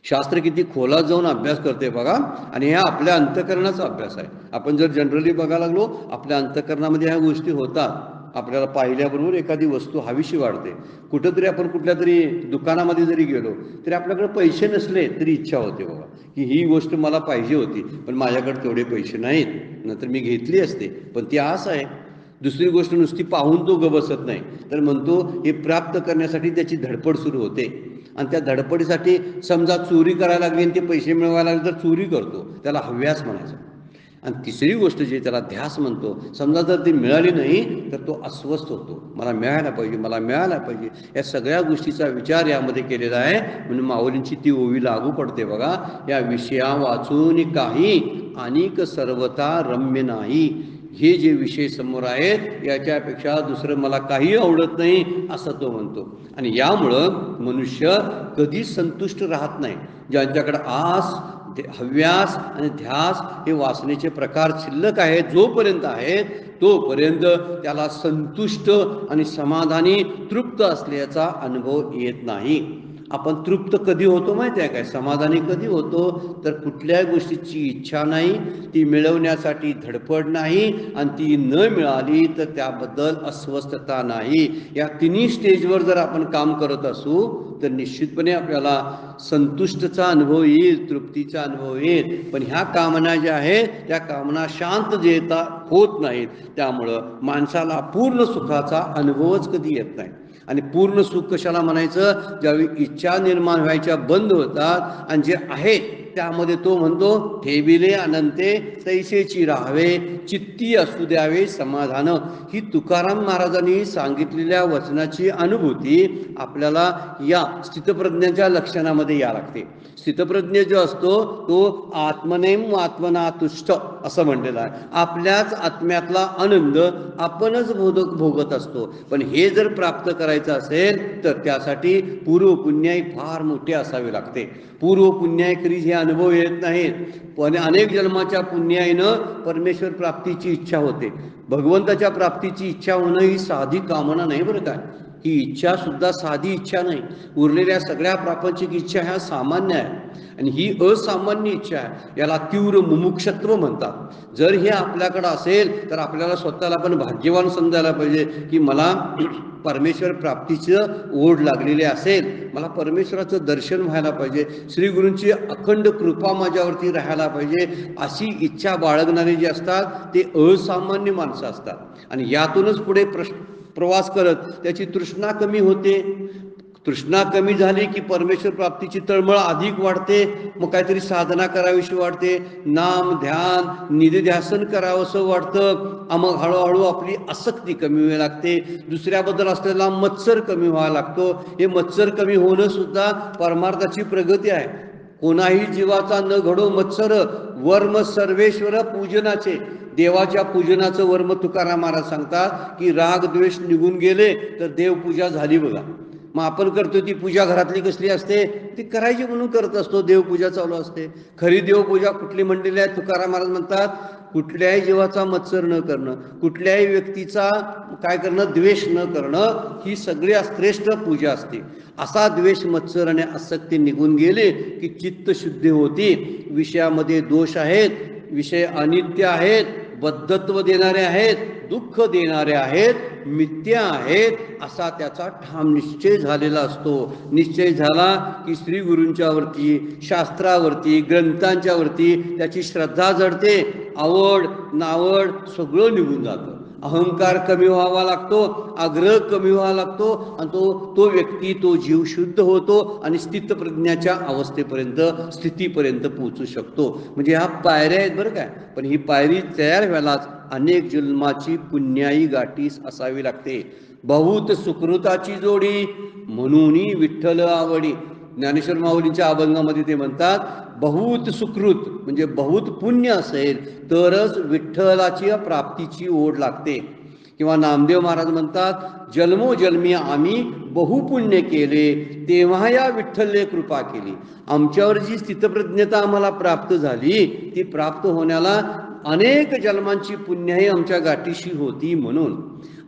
शास्त्र किती खोलात जाऊन अभ्यास करते बघा. आणि ह्या आपल्या अंतःकरणाचा अभ्यास आहे. आपण जर जनरली बघायला लागलो, आपल्या अंतःकरणामध्ये ह्या गोष्टी होतात. आपल्याला पाहिल्याबरोबर एखादी वस्तू हवीशी वाटते. कुठंतरी आपण कुठल्या तरी दुकानामध्ये जरी गेलो तरी आपल्याकडे पैसे नसले तरी इच्छा होते बघा की ही गोष्ट मला पाहिजे होती, पण माझ्याकडे तेवढे पैसे नाहीत, नंतर मी घेतली असते. पण ती आस आहे. दुसरी गोष्ट नुसती पाहून तो बसत नाही, तर म्हणतो हे प्राप्त करण्यासाठी त्याची धडपड सुरू होते. आणि त्या धडपडीसाठी समजा चोरी करायला लागली आणि ते पैसे मिळवायला लागले तर चोरी करतो, त्याला हव्यास म्हणायचा. आणि तिसरी गोष्ट जी त्याला ध्यास म्हणतो, समजा जर ती मिळाली नाही तर तो अस्वस्थ होतो. मला मिळायला पाहिजे, मला मिळायला पाहिजे, या सगळ्या गोष्टीचा विचार यामध्ये केलेला आहे. म्हणून माऊलींची ती ओवी लागू पडते बघा, या विषया वाचून काही अनिक सर्वता रम्य नाही. हे जे विषय समोर आहेत याच्यापेक्षा दुसरं मला काही आवडत नाही असं तो म्हणतो. आणि यामुळं मनुष्य कधीच संतुष्ट राहत नाही. ज्यांच्याकडे आस, हव्यास आणि ध्यास हे वासनेचे प्रकार शिल्लक आहेत जोपर्यंत आहेत तोपर्यंत त्याला संतुष्ट आणि समाधानी तृप्त असल्याचा अनुभव येत नाही. आपण तृप्त कधी होतो माहिती आहे काय? समाधानी कधी होतो तर कुठल्याही गोष्टीची इच्छा नाही, ती मिळवण्यासाठी धडपड नाही, आणि ती न मिळाली तर त्याबद्दल अस्वस्थता नाही. या तिन्ही स्टेजवर जर आपण काम करत असू तर निश्चितपणे आपल्याला संतुष्टचा अनुभव येईल, तृप्तीचा अनुभव येईल. पण ह्या कामना ज्या आहेत त्या कामना शांत जेता होत नाहीत. त्यामुळं माणसाला पूर्ण सुखाचा अनुभवच कधी येत नाही. आणि पूर्ण सुख कशाला म्हणायचं? ज्यावेळी इच्छा निर्माण व्हायच्या बंद होतात आणि जे आहे त्यामध्ये तो म्हणतो, ठेविले अनंते तैसेची राहावे, चित्ती असू द्यावे समाधान. ही तुकाराम महाराजांनी सांगितलेल्या वचनाची अनुभूती आपल्याला या स्थितप्रज्ञाच्या लक्षणामध्ये या लागते. स्थितप्रज्ञ जो असतो तो आत्मनेम आत्मना तुष्ट असं म्हणलेलं आहे. आपल्याच आत्म्यातला आनंद आपणच भोगत असतो. पण हे जर प्राप्त करायचं असेल तर त्यासाठी पूर्व पुण्याई फार मोठे असावे लागते. पूर्व पुण्याई कधीच हे अनुभव येत नाहीत. पण अनेक जन्माच्या पुण्याईनं परमेश्वर प्राप्तीची इच्छा होते. भगवंताच्या प्राप्तीची इच्छा होणं ही साधी कामना नाही बरं काय. ही इच्छा सुद्धा साधी इच्छा नाही. उरलेल्या सगळ्या प्रापंचिक इच्छा ह्या सामान्य आहे आणि ही असामान्य इच्छा आहे. याला तीव्र मुमुक्षत्व म्हणतात. जर हे आपल्याकडं असेल तर आपल्याला स्वतःला पण भाग्यवान समजायला पाहिजे की मला परमेश्वर प्राप्तीचं ओढ लागलेली असेल, मला परमेश्वराचं दर्शन व्हायला पाहिजे, श्री गुरूंची अखंड कृपा माझ्यावरती राहायला पाहिजे, अशी इच्छा बाळगणारे जे असतात ते असामान्य माणसं असतात. आणि यातूनच पुढे प्रवास करत त्याची तृष्णा कमी होते. तृष्णा कमी झाली की परमेश्वर प्राप्तीची तळमळ अधिक वाढते. मग काहीतरी साधना करावीशी वाटते, नाम ध्यान निधिध्यासन करावंसं वाटतं. मग हळूहळू आपली आसक्ती कमी व्हायला लागते. दुसऱ्याबद्दल असलेला मत्सर कमी व्हायला लागतो. हे मत्सर कमी होणं सुद्धा परमार्थाची प्रगती आहे. कोणाही जीवाचा न घडो मत्सर, वर्म सर्वेश्वर पूजनाचे. देवाच्या पूजनाचं वर्म तुकाराम महाराज सांगतात की राग द्वेष निघून गेले तर देवपूजा झाली बघा. मग आपण करतो ती पूजा घरातली कसली असते? ती करायची म्हणून करत असतो. देवपूजा चालू असते. खरी देवपूजा कुठली मंडळी आहे? तुकाराम महाराज म्हणतात कुठल्याही जीवाचा मत्सर न करणं, कुठल्याही व्यक्तीचा काय करणं, द्वेष न करणं, ही सगळी श्रेष्ठ पूजा असते. असा द्वेष मत्सर आणि आसक्ती निघून गेले की चित्त शुद्धी होती. विषयामध्ये दोष आहेत, विषय अनित्य आहेत, बद्धत्व देणारे आहेत, दुःख देणारे आहेत, मिथ्या आहेत, असा त्याचा ठाम निश्चय झालेला असतो. निश्चय झाला की श्री गुरूंच्या वरती, शास्त्रावरती, ग्रंथांच्या वरती त्याची श्रद्धा जडते. आवड नावड सगळं निघून जातं. अहंकार कमी व्हावा लागतो, आग्रह कमी व्हावा लागतो आणि तो व्यक्ती, तो जीव शुद्ध होतो आणि स्थितप्रज्ञाच्या अवस्थेपर्यंत, स्थितीपर्यंत पोहोचू शकतो. म्हणजे ह्या पायऱ्या आहेत बरं काय. पण ही पायरी तयार व्हायलाच अनेक जन्माची पुण्याई गाठीस असावी लागते. बहुत सुकृताची जोडी म्हणून विठ्ठल आवडी. ज्ञानेश्वर माऊलींच्या अभंगामध्ये ते म्हणतात बहुत सुकृत म्हणजे बहुत पुण्य असेल तरच विठ्ठलाची प्राप्तीची ओढ लागते. किंवा नामदेव महाराज म्हणतात जन्मोजन्मी आम्ही बहुपुण्य केले तेव्हा या विठ्ठलने कृपा केली. आमच्यावर जी स्थितप्रज्ञता आम्हाला प्राप्त झाली ती प्राप्त होण्याला अनेक जन्मांची पुण्याही आमच्या गाठीशी होती. म्हणून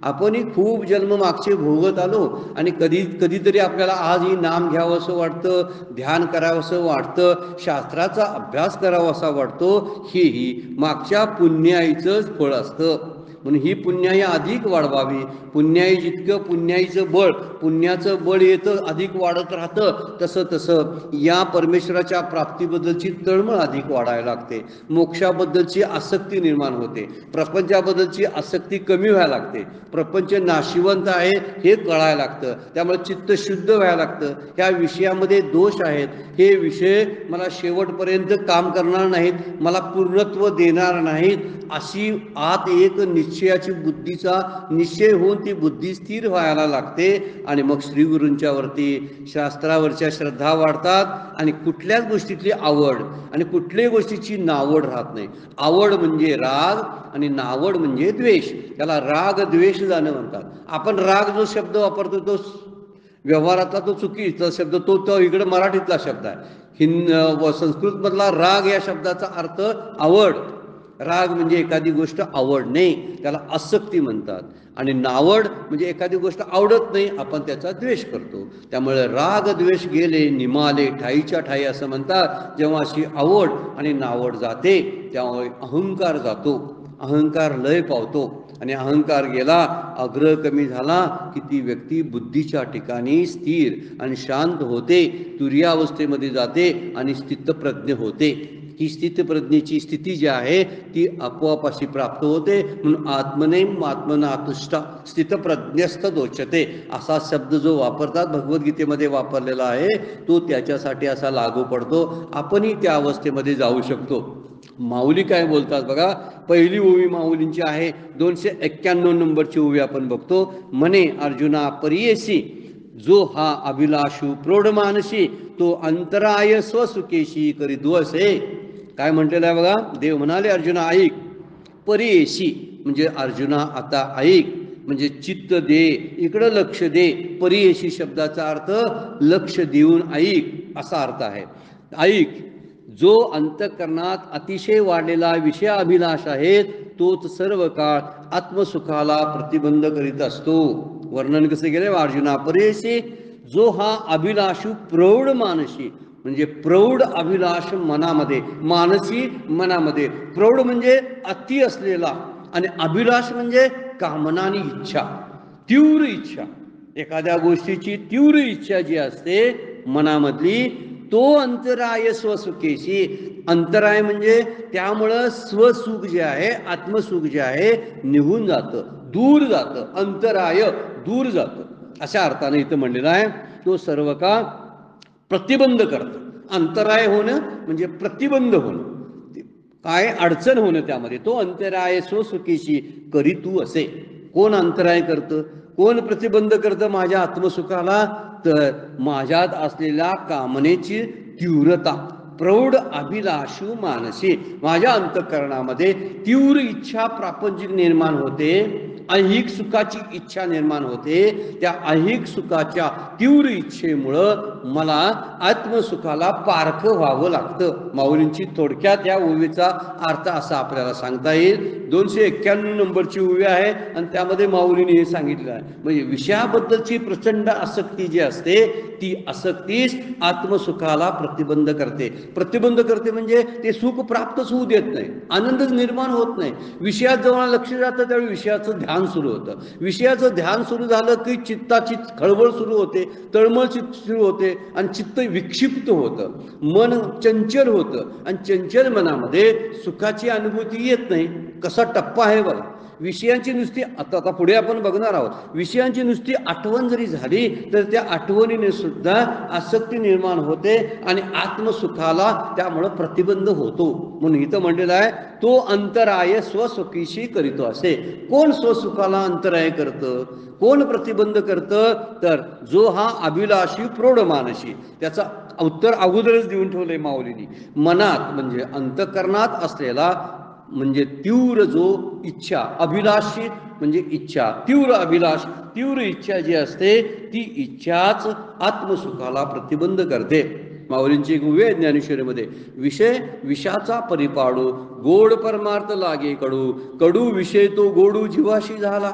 आपणही खूप जन्म मागचे भोगत आलो आणि कधीतरी आपल्याला आजही नाम घ्यावं असं वाटतं, ध्यान करावं असं वाटतं, शास्त्राचा अभ्यास करावा असा वाटतो. हेही मागच्या पुण्याईचंच फळ असतं. म्हणून ही पुण्याई अधिक वाढवावी. पुण्याई जितकं पुण्याईचं बळ, पुण्याचं बळ येतं अधिक वाढत राहतं, तसं तसं या परमेश्वराच्या प्राप्तीबद्दलची तळमळ अधिक वाढायला लागते. मोक्षाबद्दलची आसक्ती निर्माण होते. प्रपंचाबद्दलची आसक्ती कमी व्हायला लागते. प्रपंच नाशिवंत आहे हे कळायला लागतं. त्यामुळे चित्त शुद्ध व्हायला लागतं. ह्या विषयामध्ये दोष आहेत, हे विषय मला शेवटपर्यंत काम करणार नाहीत, मला पूर्णत्व देणार नाहीत, अशी आत एक निश्चयाची बुद्धीचा निश्चय होऊन ती बुद्धी स्थिर व्हायला लागते. आणि मग श्रीगुरूंच्या वरती शास्त्रावरच्या श्रद्धा वाढतात आणि कुठल्याच गोष्टीतली आवड आणि कुठल्याही गोष्टीची नावड राहत नाही. आवड म्हणजे राग आणि नावड म्हणजे द्वेष. त्याला राग द्वेष जाणं म्हणतात. आपण राग जो शब्द वापरतो तो व्यवहारातला तो चुकीचा शब्द, तो इकडे मराठीतला शब्द आहे. संस्कृतमधला राग या शब्दाचा अर्थ आवड. राग म्हणजे एखादी गोष्ट आवडणे, त्याला आसक्ती म्हणतात. आणि नावड म्हणजे एखादी गोष्ट आवडत नाही, आपण त्याचा द्वेष करतो. त्यामुळे राग द्वेष गेले निमाले ठाईच्या ठाई असं म्हणतात. जेव्हा अशी आवड आणि नावड जाते त्यामुळे अहंकार जातो, अहंकार लय पावतो. आणि अहंकार गेला, आग्रह कमी झाला की ती व्यक्ती बुद्धीच्या ठिकाणी स्थिर आणि शांत होते, तुर्यावस्थेमध्ये जाते आणि स्थितप्रज्ञ होते. ही स्थितप्रज्ञेची स्थिती जी आहे ती आपोआप अशी प्राप्त होते. म्हणून आत्मनेम आत्मनातुष्टा स्थितप्रज्ञस्थ दोचते असा शब्द जो वापरतात भगवद्गीतेमध्ये वापरलेला आहे तो त्याच्यासाठी असा लागू पडतो. आपणही त्या अवस्थेमध्ये जाऊ शकतो. माऊली काय बोलतात बघा. पहिली ओवी माऊलींची आहे, 291 नंबरची ओवी आपण बघतो. म्हणे अर्जुना परियेसी जो हा अभिलाषू प्रौढ मानसी, तो अंतराय स्वसुकेशी करीतो असे. काय म्हटलेलं आहे बघा. देव म्हणाले अर्जुना ऐक. परियेशी म्हणजे अर्जुना आता ऐक, म्हणजे चित्त दे, इकडं लक्ष दे. परियेशी शब्दाचा अर्थ लक्ष देऊन ऐक असा अर्थ आहे. ऐक, जो अंतःकरणात अतिशय वाढलेला विषय अभिलाष आहे तोच सर्व काळ आत्मसुखाला प्रतिबंध करीत असतो. वर्णन कसं केलं अर्जुना परियेशी जो हा अभिलाषू प्रौढ मानसी, म्हणजे प्रौढ अभिलाष मनामध्ये, मानसी मनामध्ये. प्रौढ म्हणजे अति असलेला आणि अभिलाष म्हणजे कामना आणि इच्छा, तीव्र इच्छा. एखाद्या गोष्टीची तीव्र इच्छा जी असते मनामधली, तो अंतराय स्वसुखेशी. अंतराय म्हणजे त्यामुळं स्वसुख जे आहे, आत्मसुख जे आहे निघून जातं, दूर जातं. अंतराय दूर जातं अशा अर्थाने इथं म्हणलेलं आहे. तो सर्व काळ प्रतिबंध करतं. अंतराय होणं म्हणजे प्रतिबंध होणं, काय अडचण होणं त्यामध्ये. तो अंतराय स्वसुखेशी करी तू असे. कोण अंतराय करतं, कोण प्रतिबंध करतं माझ्या आत्मसुखाला? तर माझ्यात असलेल्या कामनेची तीव्रता. प्रौढ अभिलाषू मानसी, माझ्या अंतःकरणामध्ये तीव्र इच्छा प्रापंचिक निर्माण होते, ऐहिक सुखाची इच्छा निर्माण होते. त्या ऐहिक सुखाच्या तीव्र इच्छेमुळं मला आत्मसुखाला पारखं व्हावं लागतं. माऊलींची थोडक्यात या ओवीचा अर्थ असा आपल्याला सांगता येईल. 291 नंबरची ओवी आहे आणि त्यामध्ये माऊलीने हे सांगितलं आहे. म्हणजे विषयाबद्दलची प्रचंड आसक्ती जी असते ती आसक्तीच आत्मसुखाला प्रतिबंध करते. प्रतिबंध करते म्हणजे ते सुख प्राप्तच होऊ देत नाही, आनंदच निर्माण होत नाही. विषयात जेव्हा लक्ष जातं त्यावेळी विषयाचं ध्यान सुरू होतं. विषयाचं ध्यान सुरू झालं की चित्ताची खळबळ सुरू होते, तळमळ सुरू होते आणि चित्त विक्षिप्त होतं, मन चंचल होतं. आणि चंचल मनामध्ये सुखाची अनुभूती येत नाही. कसा टप्पा आहे बघा. विषयांची नुसती आता पुढे आपण बघणार आहोत. विषयांची नुसती आठवण जरी झाली तर त्या आठवणीने सुद्धा आसक्ती निर्माण होते आणि आत्मसुखाला त्यामुळं प्रतिबंध होतो. म्हणून इथं म्हणलेलं आहे तो अंतराय स्वसुखीशी करीतो असे. कोण स्वसुखाला अंतराय करतं, कोण प्रतिबंध करतं? तर जो हा अभिलाषी प्रौढ मानसी. त्याचा उत्तर अगोदरच देऊन ठेवलंय माऊलींनी. मनात म्हणजे अंतःकरणात असलेला म्हणजे तीव्र जो इच्छा, अभिलाषी म्हणजे इच्छा, तीव्र अभिलाष, तीव्र इच्छा जी असते ती इच्छाच आत्मसुखाला प्रतिबंध करते. माऊलींची एक ओवी आहे ज्ञानेश्वरीमध्ये. विषय विषाचा परिपाडू, गोड परमार्थ लागे कडू, कडू विषय तो गोडू जीवाशी झाला.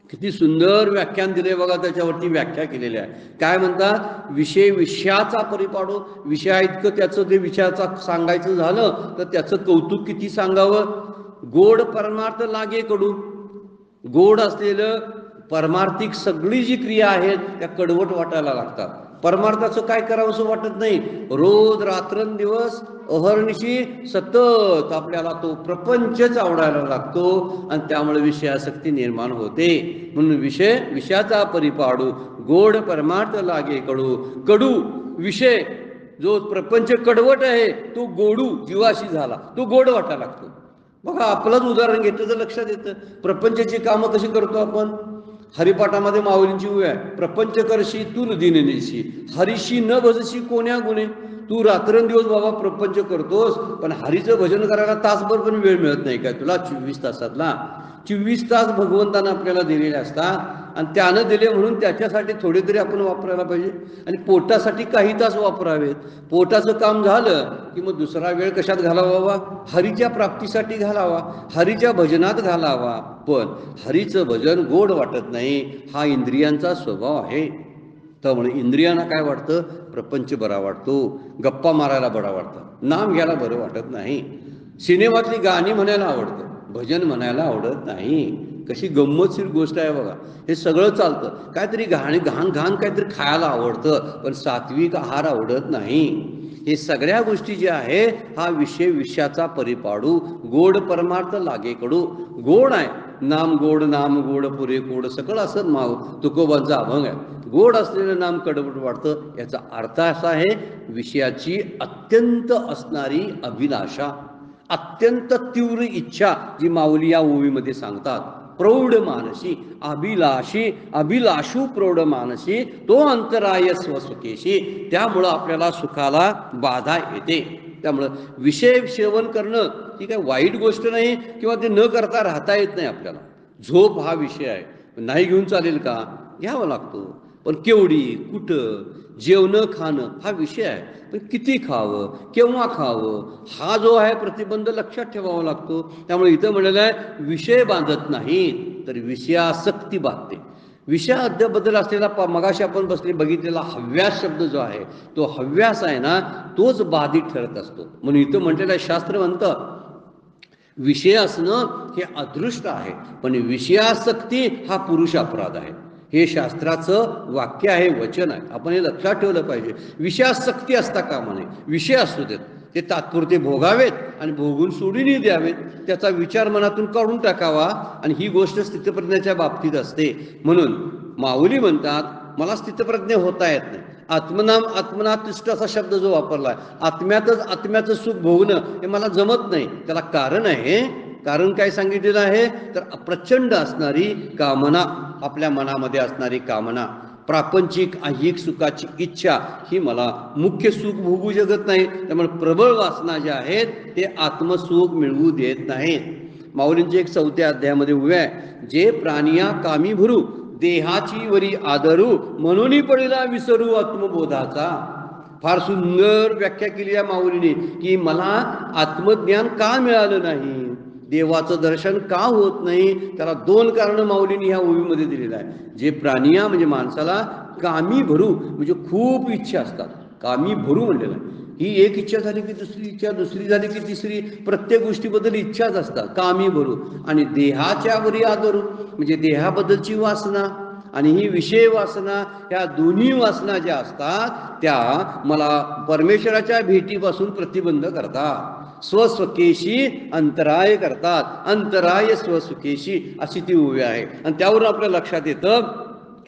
किती सुंदर व्याख्यान दिले बघा, त्याच्यावरती व्याख्या केलेली आहे. काय म्हणतात? विषय विषयाचा परिपाडू. विषया इतकं त्याचं ते विषयाचा सांगायचं झालं तर त्याचं कौतुक किती सांगावं. गोड परमार्थ लागे कडू. गोड असलेलं परमार्थिक सगळी जी क्रिया आहेत त्या कडवट वाटायला लागतात. परमार्थाचं काय करावंसं वाटत नाही. रोज रात्रंदिवस अहर्निशी सतत आपल्याला तो प्रपंचच आवडायला लागतो आणि त्यामुळे विषयासक्ती निर्माण होते. म्हणून विषयाचा परिपाडू, गोड परमार्थ लागे कडू. कडू विषय जो प्रपंच कडवट आहे तो गोडू जीवाशी झाला, तो गोड वाटायला लागतो. बघा आपलंच उदाहरण घेतलं तर लक्षात येतं. प्रपंचाची कामं कशी करतो आपण. हरिपाठामध्ये माऊलींची उभी आहे, प्रपंच करशी तू नदीने नेशी, हरीशी न भजशी कोण्या गुणे. तू रात्रंदिवस बाबा प्रपंच करतोस, पण हरीचं भजन करायला तासभर पण वेळ मिळत नाही काय तुला. 24 तासातला 24 तास भगवंतानं आपल्याला दिलेले असतात आणि त्यानं दिले म्हणून त्याच्यासाठी थोडे तरी आपण वापरायला पाहिजे. आणि पोटासाठी काही तास वापरावेत. पोटाचं काम झालं की मग दुसरा वेळ कशात घालावा. हरीच्या प्राप्तीसाठी घालावा, हरीच्या भजनात घालावा. पण हरीचं भजन गोड वाटत नाही, हा इंद्रियांचा स्वभाव आहे. त्यामुळे इंद्रियांना काय वाटतं, प्रपंच बरा वाटतो, गप्पा मारायला बरा वाटतं, नाम घ्यायला बरं वाटत नाही, सिनेमातली गाणी म्हणायला आवडतं, भजन म्हणायला आवडत नाही. कशी गंमतशीर गोष्ट आहे बघा. हे सगळं चालतं, काहीतरी घाण काहीतरी खायला आवडतं, पण सात्विक आहार आवडत नाही. हे सगळ्या गोष्टी ज्या आहे हा विषयाचा परिपाडू, गोड परमार्थ लागे कडू. गोड आहे, नाम गोड पुरे गोड सकळ असं तुकोबांचा अभंग आहे. गोड असलेलं नाम कडवट वाटतं. याचा अर्थ असा आहे, विषयाची अत्यंत असणारी अभिलाषा, अत्यंत तीव्र इच्छा जी माऊली या ओवीमध्ये सांगतात. प्रौढ मानसी अभिलाषू प्रौढ मानसी तो अंतराय स्वसुखेशी. त्यामुळं आपल्याला सुखाला बाधा येते. त्यामुळं विषय सेवन करणं ही काही वाईट गोष्ट नाही, किंवा ते न करता राहता येत नाही आपल्याला. झोप हा विषय आहे, नाही घेऊन चालेल का, घ्यावा लागतो. पण केवढी, कुठं, जेवणं खाणं हा विषय आहे. पण किती खावं, केव्हा खावं, हा जो आहे प्रतिबंध लक्षात ठेवावा लागतो. त्यामुळे इथं म्हणालं आहे, विषय बांधत नाहीत तर विषयासक्ती बांधते. विषयाबद्दल असलेला मगाशी आपण बघितलेला हव्यास शब्द जो आहे, तो हव्यास आहे ना, तोच बाधित ठरत असतो. म्हणून इथं म्हटलेलं आहे, शास्त्र म्हणतं विषय असणं हे अदृष्ट आहे, पण विषयासक्ती हा पुरुष अपराध आहे. हे शास्त्राचं वाक्य आहे, वचन आहे. आपण हे लक्षात ठेवलं पाहिजे. विषयासक्ती असता कामा नये. विषय असू देत, ते तात्पुरते भोगावेत आणि भोगून सोडूनही द्यावेत. त्याचा विचार मनातून काढून टाकावा. आणि ही गोष्ट स्थितप्रज्ञाच्या बाबतीत असते. म्हणून माऊली म्हणतात मला स्थितप्रज्ञ होता येत नाही. आत्मनातिष्ठ असा शब्द जो वापरला आहे, आत्म्याचं सुख भोगणं हे मला जमत नाही. त्याला कारण आहे. कारण काय सांगितलेलं आहे तर प्रचंड असणारी कामना, आपल्या मनामध्ये असणारी कामना, प्रापंचिक ऐहिक सुखाची इच्छा, ही मला मुख्य सुख भोगू शकत नाही. त्यामुळे प्रबळ वासना ज्या आहेत ते आत्मसुख मिळवू देत नाहीत. माऊलींचे 4थ्या अध्यायामध्ये उभे आहे, जे प्राणिया कामी भरू देहाची वरी आदरू, म्हणून पडिला विसरू आत्मबोधाचा. फार सुंदर व्याख्या केली आहे माऊलीने, की मला आत्मज्ञान का मिळालं नाही, देवाचं दर्शन का होत नाही. त्याला 2 कारणं माऊलीने ह्या ओवीमध्ये दिलेलं आहे. जे प्राणिया म्हणजे माणसाला कामी भरू म्हणजे खूप इच्छा असतात. कामी भरू म्हणलेलं आहे. ही एक इच्छा झाली की दुसरी इच्छा, दुसरी झाली की तिसरी, प्रत्येक गोष्टीबद्दल इच्छाच असतात. कामी भरू आणि देहाच्या वरी आदरू म्हणजे देहाबद्दलची वासना आणि ही विषय वासना, ह्या दोन्ही वासना ज्या असतात त्या मला परमेश्वराच्या भेटीपासून प्रतिबंध करतात. स्वसुखेशी अंतराय करतात. अंतराय स्वसुखेशी अशी ती उभी आहे. आणि त्यावरून आपल्या लक्षात येतं,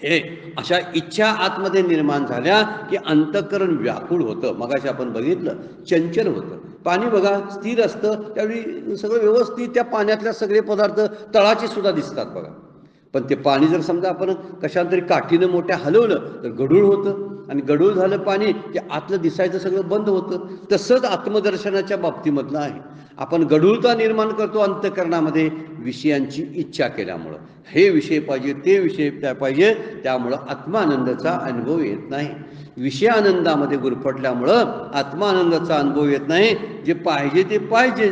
हे अशा इच्छा आतमध्ये निर्माण झाल्या की अंतःकरण व्याकुळ होतं. मगाशी आपण बघितलं, चंचल होतं. पाणी बघा स्थिर असतं, त्यावेळी सगळं व्यवस्थित, त्या पाण्यातल्या सगळे पदार्थ तळाचे सुद्धा दिसतात बघा. पण ते पाणी जर समजा आपण कशाला तरी काठीनं मोठ्या हलवलं तर गढूळ होतं, आणि गढूळ झालं पाणी की आतलं दिसायचं सगळं बंद होतं. तसंच आत्मदर्शनाच्या बाबतीमधलं आहे. आपण गढूळता निर्माण करतो अंतःकरणामध्ये विषयांची इच्छा केल्यामुळं. हे विषय पाहिजे, ते विषय पाहिजे, त्यामुळं आत्मानंदाचा अनुभव येत नाही. विषयानंदामध्ये गुरफटल्यामुळं आत्मानंदाचा अनुभव येत नाही. जे पाहिजे ते पाहिजे,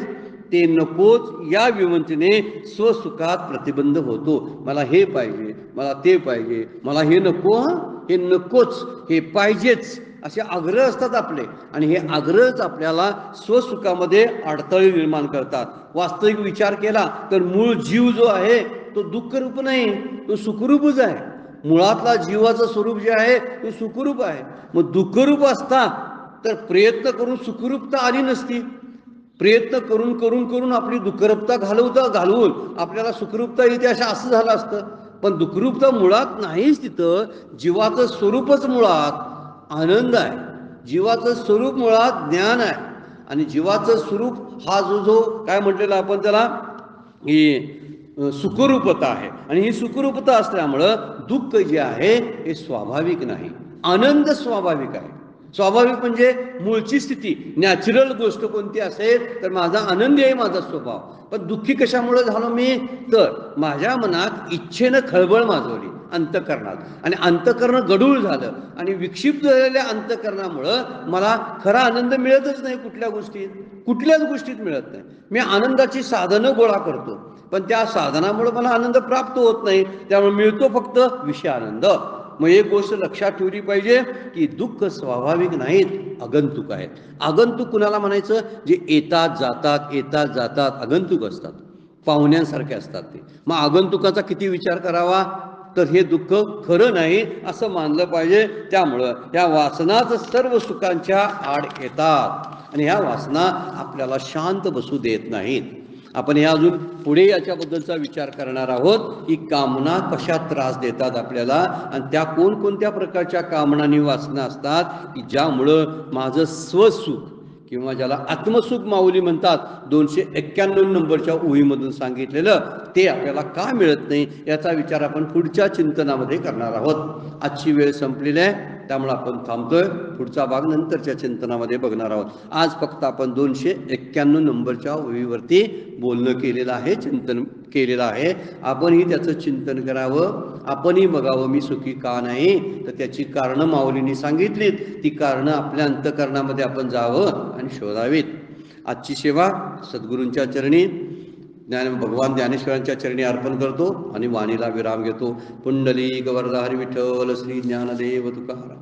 ते नकोच या विवंतीने स्वसुखात प्रतिबंध होतो. मला हे पाहिजे, मला ते पाहिजे, मला हे नको, हे नकोच, हे पाहिजेच, असे आग्रह असतात आपले. आणि हे आग्रहच आपल्याला स्वसुखामध्ये अडथळे निर्माण करतात. वास्तविक विचार केला तर मूळ जीव जो आहे तो दुःख रूप नाही, तो सुखरूपच आहे. मुळातला जीवाचं स्वरूप जे आहे ते सुखरूप आहे. मग दुःखरूप असता तर प्रयत्न करून सुखरूपता आली नसती. प्रयत्न करून करून करून आपली दुःखरूपता घालवून आपल्याला सुखरूपता येते असं झालं असतं. पण दुःखरूपता मुळात नाहीच. तिथं जीवाचं स्वरूपच मुळात आनंद आहे. जीवाचं स्वरूप मुळात ज्ञान आहे. आणि जीवाचं स्वरूप हा जो काय म्हटलेला आपण त्याला ही सुखरूपता आहे. आणि ही सुखरूपता असल्यामुळं दुःख जे आहे हे स्वाभाविक नाही, आनंद स्वाभाविक आहे. स्वाभाविक म्हणजे मूळची स्थिती, नॅचरल गोष्ट कोणती असेल तर माझा आनंदी आहे माझा स्वभाव. पण दुःखी कशामुळे झालो मी, तर माझ्या मनात इच्छेनं खळबळ माजवली अंतःकरणात, आणि अंतःकरण गडूळ झालं, आणि विक्षिप्त झालेल्या अंतःकरणामुळं मला खरा आनंद मिळतच नाही. कुठल्याच गोष्टीत मिळत नाही. मी आनंदाची साधनं गोळा करतो, पण त्या साधनामुळे मला आनंद प्राप्त होत नाही. त्यामुळे मिळतो फक्त विषय आनंद. मग एक गोष्ट लक्षात ठेवली पाहिजे की दुःख स्वाभाविक नाहीत, आगंतुक आहेत. आगंतुक कुणाला म्हणायचं, जे येतात जातात आगंतुक असतात, पाहुण्यांसारखे असतात ते. मग आगंतुकाचा किती विचार करावा, तर हे दुःख खरं नाही असं मानलं पाहिजे. त्यामुळं या वासनाच सर्व सुखांच्या आड येतात, आणि ह्या वासना आपल्याला शांत बसू देत नाहीत. आपण हे अजून पुढे याच्याबद्दलचा विचार करणार आहोत की कामना कशा त्रास देतात आपल्याला, आणि त्या कोणकोणत्या प्रकारच्या कामनानी वासना असतात की ज्यामुळं माझं स्वसुख किंवा ज्याला आत्मसुख माऊली म्हणतात 291 नंबरच्या ओळीमधून सांगितलेलं, ते आपल्याला का मिळत नाही याचा विचार आपण पुढच्या चिंतनामध्ये करणार आहोत. आजची वेळ संपलेली आहे, त्यामुळे आपण थांबतोय. पुढचा भाग नंतरच्या चिंतनामध्ये बघणार आहोत. आज फक्त आपण 291 नंबरच्या ओळीवरती बोलणं केलेलं आहे, चिंतन केलेलं आहे. आपणही त्याचं चिंतन करावं, आपणही बघावं मी सुखी का नाही, तर त्याची कारणं माऊलींनी सांगितलीत. ती कारणं आपल्या अंतःकरणामध्ये आपण जावं आणि शोधावीत. आजची सेवा सद्गुरूंच्या चरणी भगवान ज्ञानेश्वरांच्या चरणी अर्पण करतो आणि वाणीला विराम घेतो. पुंडलिक वरदा हरी विठ्ठल श्री ज्ञानदेव तुकाराम.